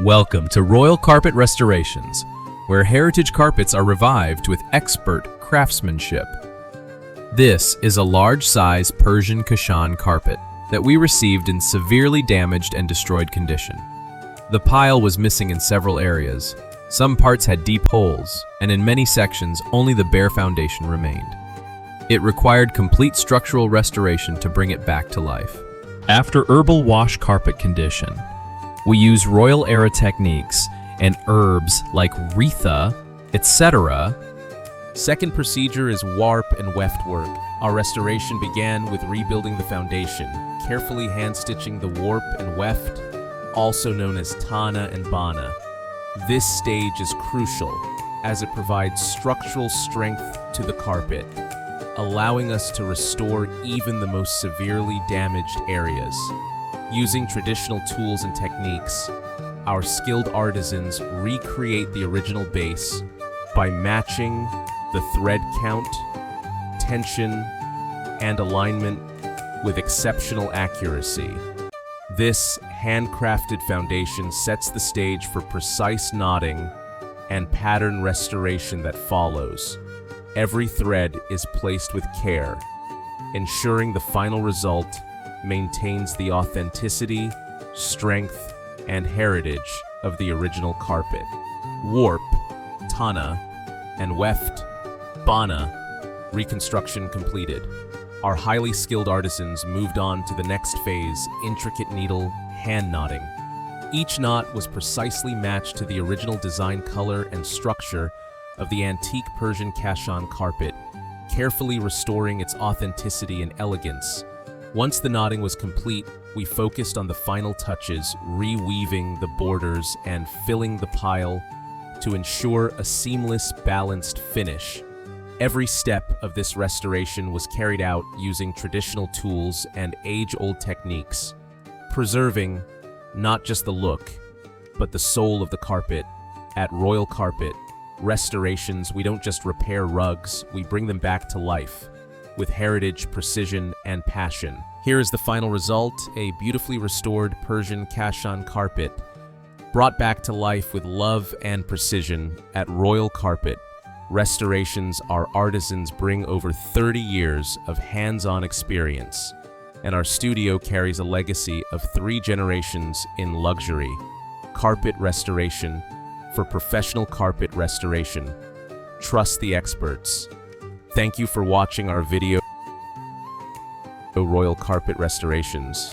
Welcome to Royal Carpet Restorations, where heritage carpets are revived with expert craftsmanship. This is a large-size Persian Kashan carpet that we received in severely damaged and destroyed condition. The pile was missing in several areas. Some parts had deep holes, and in many sections only the bare foundation remained. It required complete structural restoration to bring it back to life. After herbal wash carpet condition, we use royal era techniques and herbs like Retha, etc. Second procedure is warp and weft work. Our restoration began with rebuilding the foundation, carefully hand-stitching the warp and weft, also known as Taana and Baana. This stage is crucial as it provides structural strength to the carpet, allowing us to restore even the most severely damaged areas. Using traditional tools and techniques, our skilled artisans recreate the original base by matching the thread count, tension, and alignment with exceptional accuracy. This handcrafted foundation sets the stage for precise knotting and pattern restoration that follows. Every thread is placed with care, ensuring the final result maintains the authenticity, strength, and heritage of the original carpet. Warp, Taana, and Weft, Baana, Reconstruction completed. Our highly skilled artisans moved on to the next phase, intricate needle hand knotting. Each knot was precisely matched to the original design color and structure of the antique Persian Kashan carpet, carefully restoring its authenticity and elegance. Once the knotting was complete, we focused on the final touches, reweaving the borders and filling the pile to ensure a seamless, balanced finish. Every step of this restoration was carried out using traditional tools and age-old techniques, preserving not just the look, but the soul of the carpet. At Royal Carpet Restorations, we don't just repair rugs, we bring them back to life with heritage, precision, and passion. Here is the final result, a beautifully restored Persian Kashan carpet, brought back to life with love and precision. At Royal Carpet Restorations, our artisans bring over 30 years of hands-on experience, and our studio carries a legacy of 3 generations in luxury carpet restoration. For professional carpet restoration, trust the experts. Thank you for watching our video, Royal Carpet Restorations.